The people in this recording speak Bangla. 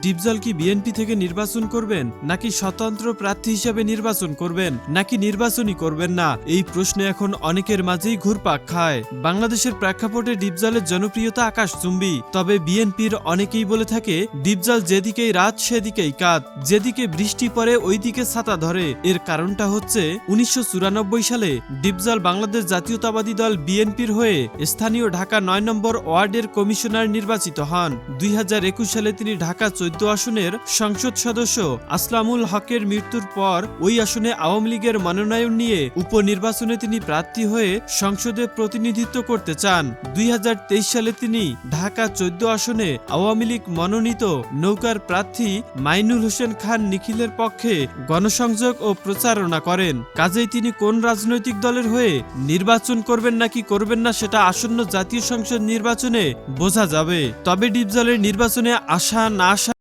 ডিপজল কি বিএনপি থেকে নির্বাচন করবেন, নাকি স্বতন্ত্র প্রার্থী হিসেবে নির্বাচন করবেন, নাকি নির্বাচনই করবেন না, এই প্রশ্নে এখন অনেকের মাঝেই ঘুরপাক খায়। বাংলাদেশের প্রেক্ষাপটে ডিপজলের জনপ্রিয়তা আকাশচুম্বী। তবে বিএনপির অনেকেই বলে থাকে ডিপজল যেদিকেই রাত সেদিকেই কাত, যেদিকে বৃষ্টি পড়ে ওইদিকে ছাতা ধরে। এর কারণটা হচ্ছে 1994 সালে ডিপজল বাংলাদেশ জাতীয়তাবাদী দল বিএনপির হয়ে স্থানীয় ঢাকা ৯ নম্বর ওয়ার্ডের কমিশনার নির্বাচিত হন। 2021 সালে তিনি ঢাকা 14 আসনের সংসদ সদস্য আসলামুল হকের মৃত্যুর পর ওই আসনে আওয়ামী লীগের মনোনয়ন নিয়ে উপনির্বাচনে তিনি প্রার্থী হয়ে সংসদে প্রতিনিধিত্ব করতে চান। 2023 সালে তিনি ঢাকা 14 আসনে আওয়ামী লীগ মনোনীত নৌকার প্রার্থী মাইনুল হোসেন খান নিখিলের পক্ষে গণসংযোগ ও প্রচারণা করেন। কাজেই তিনি কোন রাজনৈতিক দলের হয়ে নির্বাচন করবেন নাকি করবেন না সেটা আসন্ন জাতীয় সংসদ নির্বাচনে বোঝা যাবে। তবে ডিপজলের নির্বাচনে আসা না আসা